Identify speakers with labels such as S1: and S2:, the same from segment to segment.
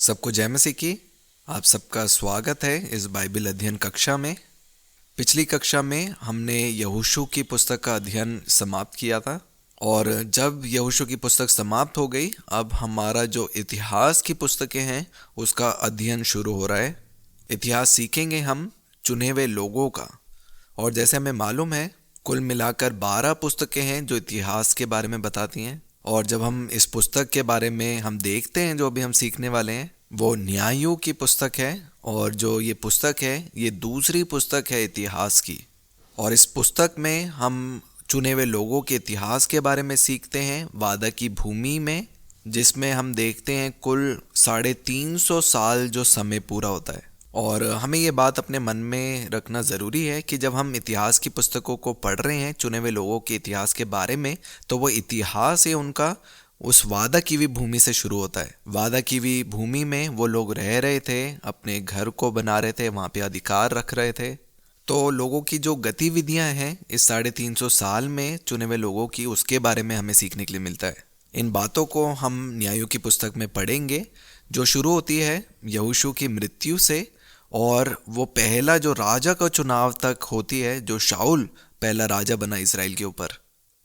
S1: सबको जय मसीह की। आप सबका स्वागत है इस बाइबल अध्ययन कक्षा में। पिछली कक्षा में हमने यहोशू की पुस्तक का अध्ययन समाप्त किया था और जब यहोशू की पुस्तक समाप्त हो गई, अब हमारा जो इतिहास की पुस्तकें हैं उसका अध्ययन शुरू हो रहा है। इतिहास सीखेंगे हम चुने हुए लोगों का, और जैसे हमें मालूम है कुल मिलाकर 12 पुस्तकें हैं जो इतिहास के बारे में बताती हैं। और जब हम इस पुस्तक के बारे में हम देखते हैं, जो अभी हम सीखने वाले हैं वो न्यायों की पुस्तक है। और जो ये पुस्तक है ये दूसरी पुस्तक है इतिहास की। और इस पुस्तक में हम चुने हुए लोगों के इतिहास के बारे में सीखते हैं वादा की भूमि में, जिसमें हम देखते हैं कुल 350 साल जो समय पूरा होता है। और हमें ये बात अपने मन में रखना ज़रूरी है कि जब हम इतिहास की पुस्तकों को पढ़ रहे हैं चुने हुए लोगों के इतिहास के बारे में, तो वो इतिहास है उनका उस वादा की हुई भूमि से शुरू होता है। वादा की हुई भूमि में वो लोग रह रहे थे, अपने घर को बना रहे थे, वहाँ पे अधिकार रख रहे थे। तो लोगों की जो गतिविधियाँ हैं इस 350 साल में चुने हुए लोगों की, उसके बारे में हमें सीखने के लिए मिलता है। इन बातों को हम न्यायों की पुस्तक में पढ़ेंगे, जो शुरू होती है यहोशू की मृत्यु से, और वो पहला जो राजा का चुनाव तक होती है, जो शाऊल पहला राजा बना इसराइल के ऊपर।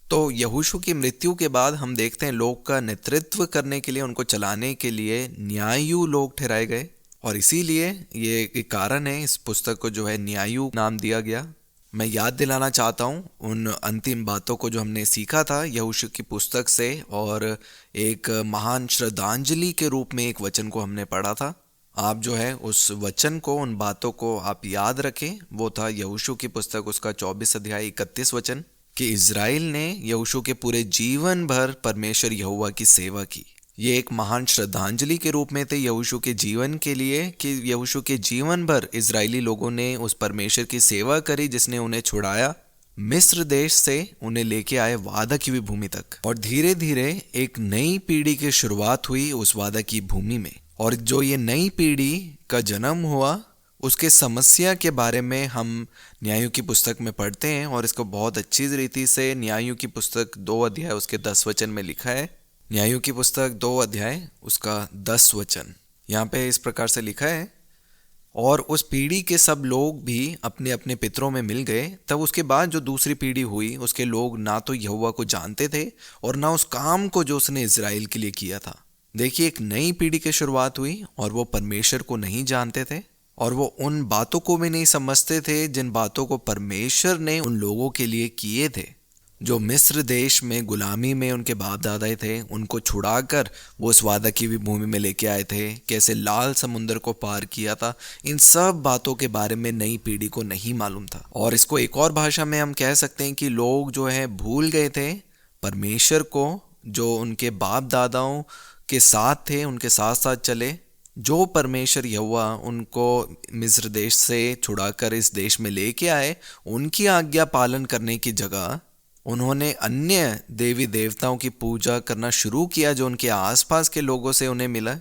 S1: तो यहोशू की मृत्यु के बाद हम देखते हैं लोग का नेतृत्व करने के लिए, उनको चलाने के लिए न्यायु लोग ठहराए गए। और इसीलिए ये एक कारण है इस पुस्तक को जो है न्यायु नाम दिया गया। मैं याद दिलाना चाहता हूँ उन अंतिम बातों को जो हमने सीखा था यहोशू की पुस्तक से, और एक महान श्रद्धांजलि के रूप में एक वचन को हमने पढ़ा था। आप जो है उस वचन को, उन बातों को आप याद रखें। वो था यहोशू की पुस्तक उसका 24 अध्याय 31 वचन, कि इज़राइल ने यहोशू के पूरे जीवन भर परमेश्वर यहोवा की सेवा की। ये एक महान श्रद्धांजलि के रूप में थे यहोशू के जीवन के लिए, कि यहोशू के जीवन भर इज़राइली लोगों ने उस परमेश्वर की सेवा करी जिसने उन्हें छुड़ाया मिस्र देश से, उन्हें लेके आए वादा की हुई भूमि तक। और धीरे धीरे एक नई पीढ़ी की शुरुआत हुई उस वादा की भूमि में। और जो ये नई पीढ़ी का जन्म हुआ, उसके समस्या के बारे में हम न्यायों की पुस्तक में पढ़ते हैं। और इसको बहुत अच्छी रीति से न्यायों की पुस्तक 2 अध्याय उसके 10 वचन में लिखा है। न्यायों की पुस्तक 2 अध्याय उसका 10 वचन यहाँ पे इस प्रकार से लिखा है, और उस पीढ़ी के सब लोग भी अपने अपने पितरों में मिल गए। तब उसके बाद जो दूसरी पीढ़ी हुई, उसके लोग ना तो यहोवा को जानते थे और ना उस काम को जो उसने इज़राइल के लिए किया था। देखिए, एक नई पीढ़ी की शुरुआत हुई और वो परमेश्वर को नहीं जानते थे, और वो उन बातों को भी नहीं समझते थे जिन बातों को परमेश्वर ने उन लोगों के लिए किए थे, जो मिस्र देश में गुलामी में उनके बाप दादा थे, उनको छुड़ाकर वो उस वादा की भी भूमि में लेके आए थे, कैसे लाल समुद्र को पार किया था। इन सब बातों के बारे में नई पीढ़ी को नहीं मालूम था। और इसको एक और भाषा में हम कह सकते हैं कि लोग जो है भूल गए थे परमेश्वर को, जो उनके बाप दादाओं के साथ थे, उनके साथ साथ चले। जो परमेश्वर यहोवा उनको मिस्र देश से छुड़ाकर इस देश में लेके आए, उनकी आज्ञा पालन करने की जगह उन्होंने अन्य देवी देवताओं की पूजा करना शुरू किया, जो उनके आसपास के लोगों से उन्हें मिला।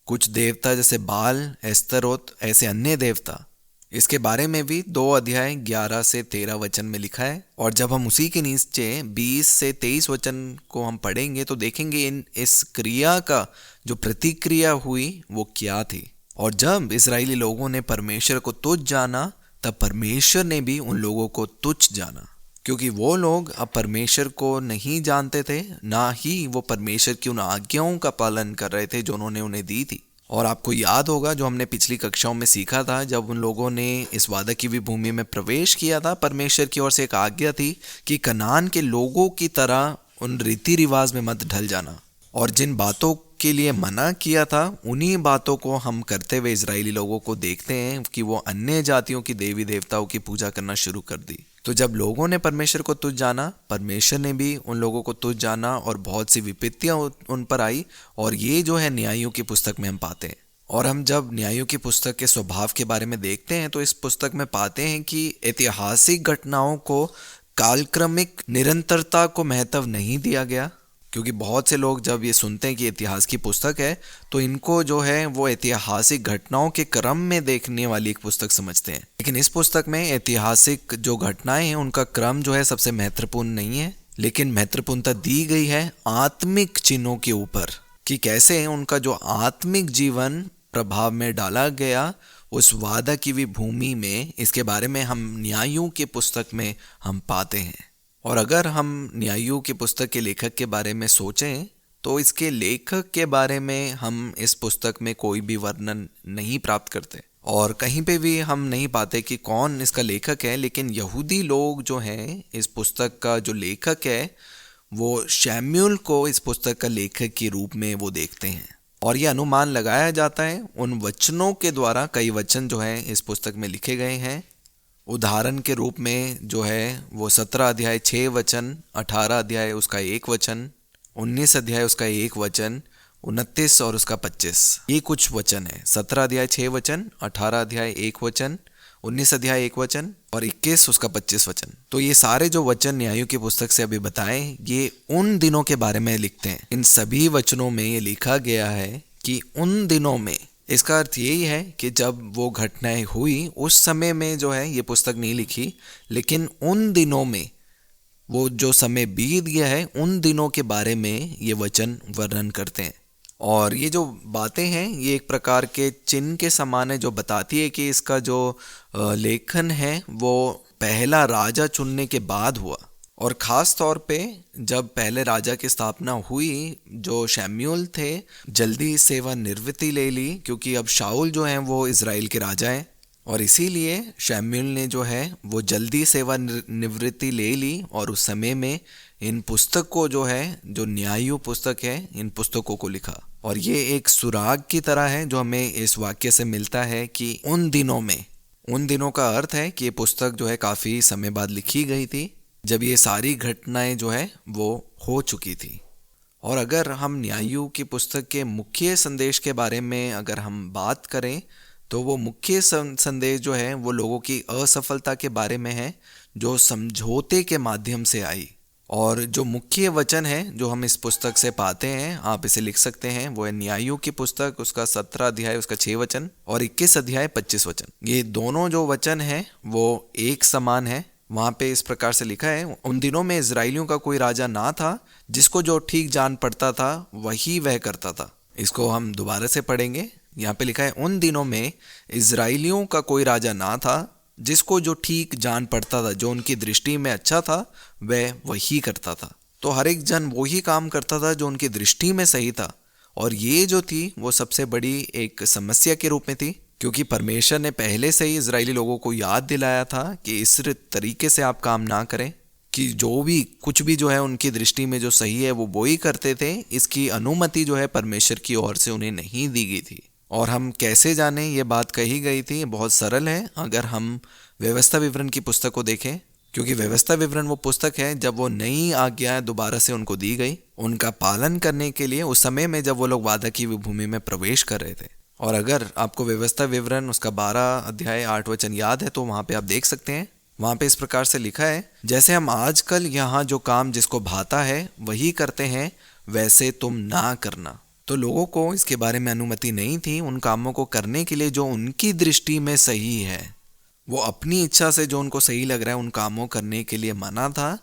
S1: कुछ देवता जैसे बाल, एस्तरोत, ऐसे अन्य देवता। इसके बारे में भी 2 अध्याय 11 से 13 वचन में लिखा है। और जब हम उसी के नीचे 20 से 23 वचन को हम पढ़ेंगे तो देखेंगे इस क्रिया का जो प्रतिक्रिया हुई वो क्या थी। और जब इजरायली लोगों ने परमेश्वर को तुच्छ जाना, तब परमेश्वर ने भी उन लोगों को तुच्छ जाना, क्योंकि वो लोग अब परमेश्वर को नहीं जानते थे, ना ही वो परमेश्वर की उन आज्ञाओं का पालन कर रहे थे जो उन्होंने उन्हें दी थी। और आपको याद होगा जो हमने पिछली कक्षाओं में सीखा था, जब उन लोगों ने इस वादा की हुई भूमि में प्रवेश किया था, परमेश्वर की ओर से एक आज्ञा थी कि कनान के लोगों की तरह उन रीति रिवाज में मत ढल जाना। और जिन बातों के लिए मना किया था, उन्हीं बातों को हम करते हुए इजरायली लोगों को देखते हैं कि वो अन्य जातियों की देवी देवताओं की पूजा करना शुरू कर दी। तो जब लोगों ने परमेश्वर को तुच्छ जाना, परमेश्वर ने भी उन लोगों को तुच्छ जाना, और बहुत सी विपत्तियां उन पर आई। और ये जो है न्यायों की पुस्तक में हम पाते हैं। और हम जब न्यायों की पुस्तक के स्वभाव के बारे में देखते हैं तो इस पुस्तक में पाते हैं कि ऐतिहासिक घटनाओं को कालक्रमिक निरंतरता को महत्व नहीं दिया गया, क्योंकि बहुत से लोग जब ये सुनते हैं कि इतिहास की पुस्तक है तो इनको जो है वो ऐतिहासिक घटनाओं के क्रम में देखने वाली एक पुस्तक समझते हैं। लेकिन इस पुस्तक में ऐतिहासिक जो घटनाएं हैं उनका क्रम जो है सबसे महत्वपूर्ण नहीं है, लेकिन महत्वपूर्णता दी गई है आत्मिक चिन्हों के ऊपर, कि कैसे उनका जो आत्मिक जीवन प्रभाव में डाला गया उस वादा की हुई भूमि में, इसके बारे में हम न्यायों की पुस्तक में हम पाते हैं। और अगर हम न्यायों की पुस्तक के लेखक के बारे में सोचें तो इसके लेखक के बारे में हम इस पुस्तक में कोई भी वर्णन नहीं प्राप्त करते और कहीं पे भी हम नहीं पाते कि कौन इसका लेखक है। लेकिन यहूदी लोग जो हैं, इस पुस्तक का जो लेखक है वो शमूएल को इस पुस्तक का लेखक के रूप में वो देखते हैं। और ये अनुमान लगाया जाता है उन वचनों के द्वारा। कई वचन जो हैं इस पुस्तक में लिखे गए हैं। उदाहरण के रूप में जो है वो 17 अध्याय 6 वचन, 18 अध्याय उसका 1 वचन, 19 अध्याय उसका 1 वचन, 29 और उसका 25, ये कुछ वचन है। 17 अध्याय 6 वचन, 18 अध्याय 1 वचन, 19 अध्याय 1 वचन और 21 उसका 25 वचन। तो ये सारे जो वचन न्यायों की पुस्तक से अभी बताए, ये उन दिनों के बारे में लिखते हैं। इन सभी वचनों में ये लिखा गया है कि उन दिनों में, इसका अर्थ यही है कि जब वो घटनाएं हुई उस समय में जो है ये पुस्तक नहीं लिखी, लेकिन उन दिनों में, वो जो समय बीत गया है उन दिनों के बारे में ये वचन वर्णन करते हैं। और ये जो बातें हैं ये एक प्रकार के चिन्ह के समान है, जो बताती है कि इसका जो लेखन है वो पहला राजा चुनने के बाद हुआ। और ख़ास तौर पे जब पहले राजा की स्थापना हुई, जो शमूएल थे, जल्दी सेवानिवृत्ति ले ली, क्योंकि अब शाऊल जो हैं वो इज़राइल के राजा हैं। और इसीलिए शमूएल ने जो है वो जल्दी सेवानिवृत्ति ले ली और उस समय में इन पुस्तक को जो है, जो न्यायों पुस्तक है, इन पुस्तकों को लिखा। और ये एक सुराग की तरह है जो हमें इस वाक्य से मिलता है कि उन दिनों में, उन दिनों का अर्थ है कि ये पुस्तक जो है काफ़ी समय बाद लिखी गई थी, जब ये सारी घटनाएं जो है वो हो चुकी थी। और अगर हम न्यायों की पुस्तक के मुख्य संदेश के बारे में अगर हम बात करें तो वो मुख्य संदेश जो है वो लोगों की असफलता के बारे में है, जो समझौते के माध्यम से आई। और जो मुख्य वचन है जो हम इस पुस्तक से पाते हैं, आप इसे लिख सकते हैं, वो है न्यायों की पुस्तक, उसका 17 अध्याय उसका 6 वचन और 21 अध्याय 25 वचन। ये दोनों जो वचन है वो एक समान है। वहाँ पे इस प्रकार से लिखा है, उन दिनों में इजराइलियों का कोई राजा ना था, जिसको जो ठीक जान पड़ता था वही वह करता था। इसको हम दोबारा से पढ़ेंगे। यहाँ पे लिखा है, उन दिनों में इजराइलियों का कोई राजा ना था, जिसको जो ठीक जान पड़ता था, जो उनकी दृष्टि में अच्छा था, वह वही करता था। तो हर एक जन वही काम करता था जो उनकी दृष्टि में सही था। और ये जो थी वो सबसे बड़ी एक समस्या के रूप में थी, क्योंकि परमेश्वर ने पहले से ही इजरायली लोगों को याद दिलाया था कि इस तरीके से आप काम ना करें, कि जो भी कुछ भी जो है उनकी दृष्टि में जो सही है वो ही करते थे। इसकी अनुमति जो है परमेश्वर की ओर से उन्हें नहीं दी गई थी। और हम कैसे जाने ये बात कही गई थी? बहुत सरल है। अगर हम व्यवस्था विवरण की पुस्तक को देखें, क्योंकि व्यवस्था विवरण वो पुस्तक है जब वो नई आज्ञा दोबारा से उनको दी गई, उनका पालन करने के लिए, उस समय में जब वो लोग वादा की भूमि में प्रवेश कर रहे थे। और अगर आपको व्यवस्था विवरण उसका 12 अध्याय 8 वचन याद है तो वहाँ पे आप देख सकते हैं। वहाँ पे इस प्रकार से लिखा है, जैसे हम आजकल यहाँ जो काम जिसको भाता है वही करते हैं, वैसे तुम ना करना। तो लोगों को इसके बारे में अनुमति नहीं थी उन कामों को करने के लिए जो उनकी दृष्टि में सही है। वो अपनी इच्छा से जो उनको सही लग रहा है उन कामों करने के लिए मना था।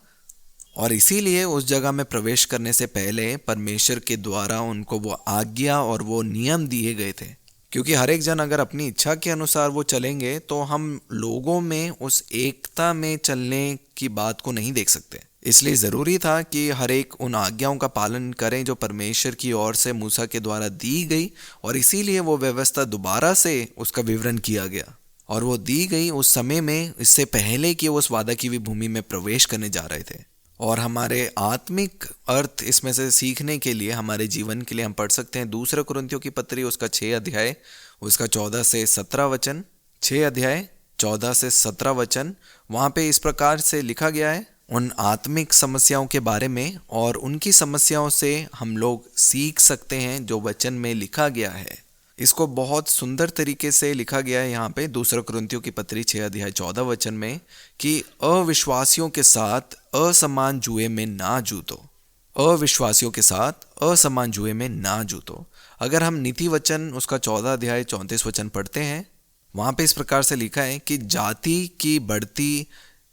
S1: और इसीलिए उस जगह में प्रवेश करने से पहले परमेश्वर के द्वारा उनको वो आज्ञा और वो नियम दिए गए थे। क्योंकि हर एक जन अगर अपनी इच्छा के अनुसार वो चलेंगे तो हम लोगों में उस एकता में चलने की बात को नहीं देख सकते। इसलिए ज़रूरी था कि हर एक उन आज्ञाओं का पालन करें जो परमेश्वर की ओर से मूसा के द्वारा दी गई। और इसीलिए वो व्यवस्था दोबारा से उसका विवरण किया गया और वो दी गई उस समय में, इससे पहले कि वो उस वादा की हुई भूमि में प्रवेश करने जा रहे थे। और हमारे आत्मिक अर्थ इसमें से सीखने के लिए, हमारे जीवन के लिए हम पढ़ सकते हैं 2 कुरिन्थियों की पत्री उसका 6 अध्याय उसका 14 से 17 वचन। 6 अध्याय 14 से 17 वचन। वहाँ पे इस प्रकार से लिखा गया है उन आत्मिक समस्याओं के बारे में, और उनकी समस्याओं से हम लोग सीख सकते हैं जो वचन में लिखा गया है। इसको बहुत सुंदर तरीके से लिखा गया है यहाँ पे 2 कुरिन्थियों की पत्री 6 अध्याय 14 वचन में कि अविश्वासियों के साथ असमान जुए में ना जूतो। अविश्वासियों के साथ असमान जुए में ना जूतो। अगर हम नीति वचन उसका 14 अध्याय 34 वचन पढ़ते हैं, वहाँ पे इस प्रकार से लिखा है कि जाति की बढ़ती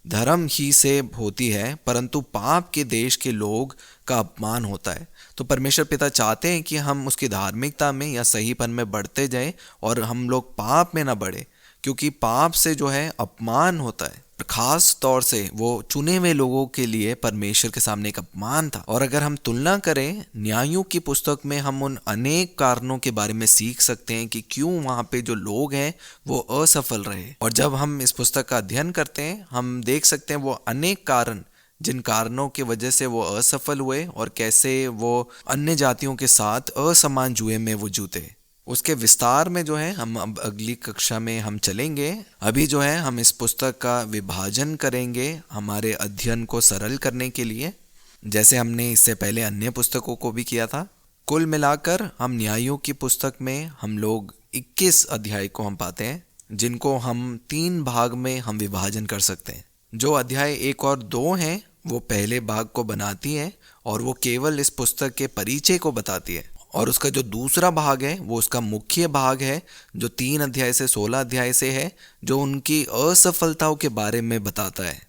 S1: धर्म ही से होती है, परंतु पाप के देश के लोग का अपमान होता है। तो परमेश्वर पिता चाहते हैं कि हम उसकी धार्मिकता में या सहीपन में बढ़ते जाएं और हम लोग पाप में ना बढ़े, क्योंकि पाप से जो है अपमान होता है। खास तौर से वो चुने हुए लोगों के लिए परमेश्वर के सामने एक अपमान था। और अगर हम तुलना करें न्यायों की पुस्तक में, हम उन अनेक कारणों के बारे में सीख सकते हैं कि क्यों वहाँ पे जो लोग हैं वो असफल रहे। और जब हम इस पुस्तक का अध्ययन करते हैं, हम देख सकते हैं वो अनेक कारण, जिन कारणों की वजह से वो असफल हुए और कैसे वो अन्य जातियों के साथ असमान जुए में वो जूते। उसके विस्तार में जो है हम अब अगली कक्षा में हम चलेंगे। अभी जो है हम इस पुस्तक का विभाजन करेंगे हमारे अध्ययन को सरल करने के लिए, जैसे हमने इससे पहले अन्य पुस्तकों को भी किया था। कुल मिलाकर हम न्यायों की पुस्तक में हम लोग 21 अध्याय को हम पाते हैं, जिनको हम 3 भाग में हम विभाजन कर सकते हैं। जो अध्याय 1 और 2 हैं वो पहले भाग को बनाती है और वो केवल इस पुस्तक के परिचय को बताती है। और उसका जो दूसरा भाग है वो उसका मुख्य भाग है, जो 3 अध्याय से 16 अध्याय से है, जो उनकी असफलताओं के बारे में बताता है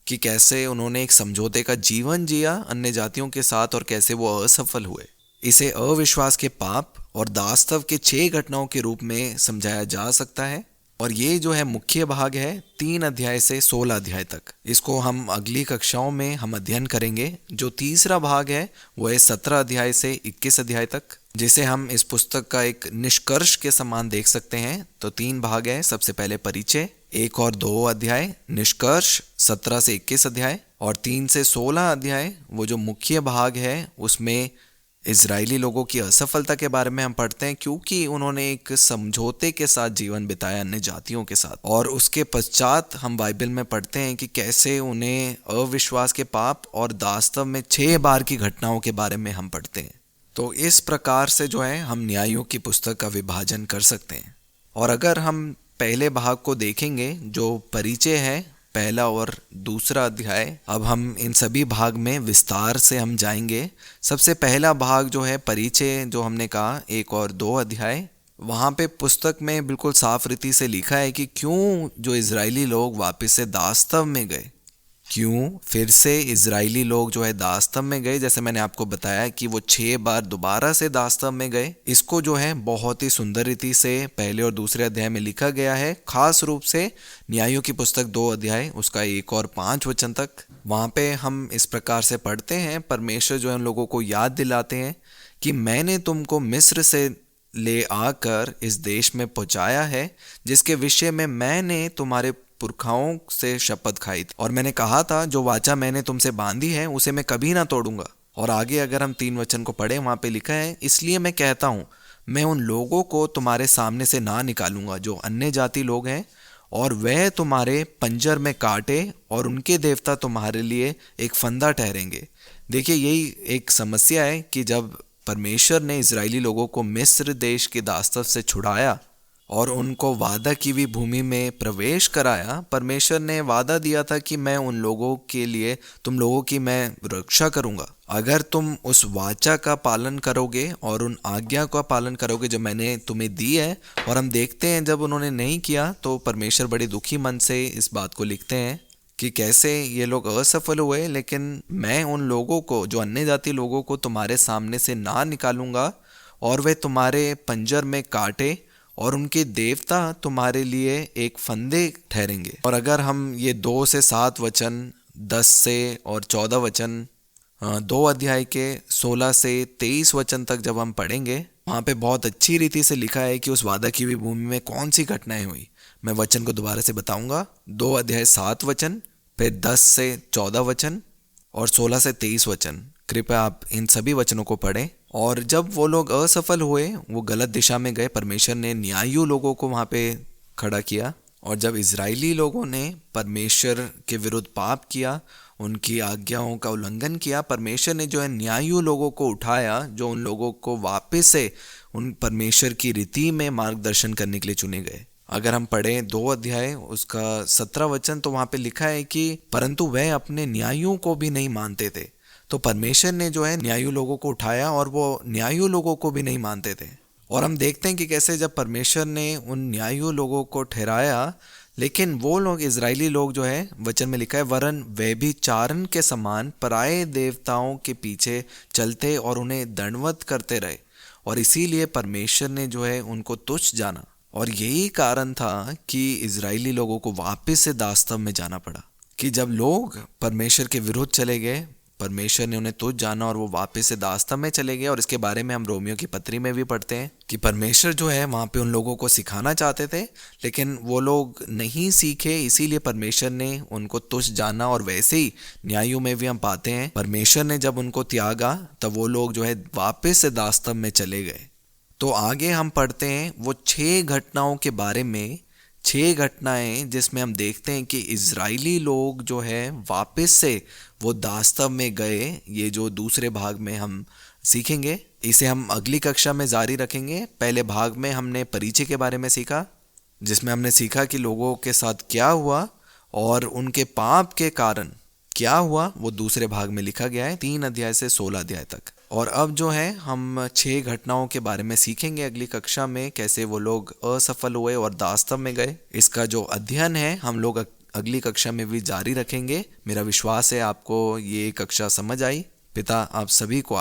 S1: कि कैसे उन्होंने एक समझौते का जीवन जिया अन्य जातियों के साथ और कैसे वो असफल हुए। इसे अविश्वास के पाप और दास्तव के 6 घटनाओं के रूप में समझाया जा सकता है। और ये जो है मुख्य भाग है 3 अध्याय से 16 अध्याय तक। इसको हम अगली कक्षाओं में हम अध्ययन करेंगे। जो तीसरा भाग है वो है 17 अध्याय से 21 अध्याय तक, जिसे हम इस पुस्तक का एक निष्कर्ष के समान देख सकते हैं। तो 3 भाग है, सबसे पहले परिचय 1 और 2 अध्याय, निष्कर्ष 17 से 21 अध्याय, और 3 से 16 अध्याय वो जो मुख्य भाग है उसमें इजरायली लोगों की असफलता के बारे में हम पढ़ते हैं, क्योंकि उन्होंने एक समझौते के साथ जीवन बिताया अन्य जातियों के साथ। और उसके पश्चात हम बाइबल में पढ़ते हैं कि कैसे उन्हें अविश्वास के पाप और दास्तव में 6 बार की घटनाओं के बारे में हम पढ़ते हैं। तो इस प्रकार से जो है हम न्यायों की पुस्तक का विभाजन कर सकते हैं। और अगर हम पहले भाग को देखेंगे जो परिचय है, पहला और दूसरा अध्याय, अब हम इन सभी भाग में विस्तार से हम जाएंगे। सबसे पहला भाग जो है परिचय, जो हमने कहा 1 और 2 अध्याय, वहाँ पे पुस्तक में बिल्कुल साफ रीति से लिखा है कि क्यों जो इजरायली लोग वापस से दास्तव में गए, क्यों फिर से इजरायली लोग जो है दास्तव में गए। जैसे मैंने आपको बताया कि वो 6 बार दोबारा से दास्तव में गए। इसको जो है बहुत ही सुंदर रीति से पहले और दूसरे अध्याय में लिखा गया है, खास रूप से न्यायों की पुस्तक 2 अध्याय उसका 1 और 5 वचन तक। वहाँ पे हम इस प्रकार से पढ़ते हैं, परमेश्वर जो है उन लोगों को याद दिलाते हैं कि मैंने तुमको मिस्र से ले आकर इस देश में पहुँचाया है, जिसके विषय में मैंने तुम्हारे पुरखाओं से शपथ खाई थी। और मैंने कहा था जो वाचा मैंने तुमसे बांधी है उसे मैं कभी ना तोड़ूंगा। और आगे अगर हम 3 वचन को पढ़े, वहां पे लिखा है, इसलिए मैं कहता हूं मैं उन लोगों को तुम्हारे सामने से ना निकालूंगा जो अन्य जाति लोग हैं, और वह तुम्हारे पंजर में काटे और उनके देवता तुम्हारे लिए एक फंदा ठहरेंगे। देखिए, यही एक समस्या है कि जब परमेश्वर ने इजरायली लोगों को मिस्र देश के दास्तव से छुड़ाया और उनको वादा की हुई भूमि में प्रवेश कराया, परमेश्वर ने वादा दिया था कि मैं उन लोगों के लिए, तुम लोगों की मैं रक्षा करूंगा अगर तुम उस वाचा का पालन करोगे और उन आज्ञा का पालन करोगे जो मैंने तुम्हें दी है। और हम देखते हैं जब उन्होंने नहीं किया तो परमेश्वर बड़े दुखी मन से इस बात को लिखते हैं कि कैसे ये लोग असफल हुए, लेकिन मैं उन लोगों को, जो अन्य जाति लोगों को, तुम्हारे सामने से ना निकालूंगा और वे तुम्हारे पंजर में काटे और उनके देवता तुम्हारे लिए एक फंदे ठहरेंगे। और अगर हम ये 2 से 7 वचन, 10 से और 14 वचन, 2 अध्याय के 16 से 23 वचन तक जब हम पढ़ेंगे, वहाँ पे बहुत अच्छी रीति से लिखा है कि उस वादा की हुई भूमि में कौन सी घटनाएं हुई। मैं वचन को दोबारा से बताऊंगा। 2 अध्याय 7 वचन, फिर 10 से 14 वचन और 16 से 23 वचन। कृपया आप इन सभी वचनों को पढ़ें। और जब वो लोग असफल हुए, वो गलत दिशा में गए, परमेश्वर ने न्यायी लोगों को वहाँ पे खड़ा किया। और जब इजरायली लोगों ने परमेश्वर के विरुद्ध पाप किया, उनकी आज्ञाओं का उल्लंघन किया, परमेश्वर ने जो है न्यायी लोगों को उठाया, जो उन लोगों को वापस से उन परमेश्वर की रीति में मार्गदर्शन करने के लिए चुने गए। अगर हम पढ़ें 2 अध्याय उसका 17 वचन, तो वहाँ पे लिखा है कि परंतु वह अपने न्यायों को भी नहीं मानते थे। तो परमेश्वर ने जो है न्यायी लोगों को उठाया और वो न्यायी लोगों को भी नहीं मानते थे। और हम देखते हैं कि कैसे जब परमेश्वर ने उन न्यायी लोगों को ठहराया, लेकिन वो लोग, इजरायली लोग जो है, वचन में लिखा है, वरन व्यभिचारण के समान पराये देवताओं के पीछे चलते और उन्हें दंडवत करते रहे, और इसीलिए परमेश्वर ने जो है उनको तुच्छ जाना। और यही कारण था कि इजरायली लोगों को वापस से दास्तव में जाना पड़ा, कि जब लोग परमेश्वर के विरुद्ध चले गए, परमेश्वर ने उन्हें तुच्छ जाना और वो वापस से दास्तव में चले गए। और इसके बारे में हम रोमियो की पत्री में भी पढ़ते हैं कि परमेश्वर जो है वहाँ पे उन लोगों को सिखाना चाहते थे, लेकिन वो लोग नहीं सीखे, इसीलिए परमेश्वर ने उनको तुच्छ जाना। और वैसे ही न्यायों में भी हम पाते हैं, परमेश्वर ने जब उनको त्यागा तब वो लोग जो है वापस से दास्तव में चले गए। तो आगे हम पढ़ते हैं वो 6 घटनाओं के बारे में, 6 घटनाएं जिसमें हम देखते हैं कि इजरायली लोग जो है वापस से वो दास्तव में गए। ये जो दूसरे भाग में हम सीखेंगे, इसे हम अगली कक्षा में जारी रखेंगे। पहले भाग में हमने परिचय के बारे में सीखा, जिसमें हमने सीखा कि लोगों के साथ क्या हुआ और उनके पाप के कारण क्या हुआ, वो दूसरे भाग में लिखा गया है 3 अध्याय से 16 अध्याय तक। और अब जो है हम 6 घटनाओं के बारे में सीखेंगे अगली कक्षा में, कैसे वो लोग असफल हुए और दास्तव में गए। इसका जो अध्ययन है हम लोग अगली कक्षा में भी जारी रखेंगे। मेरा विश्वास है आपको ये कक्षा समझ आई। पिता आप सभी को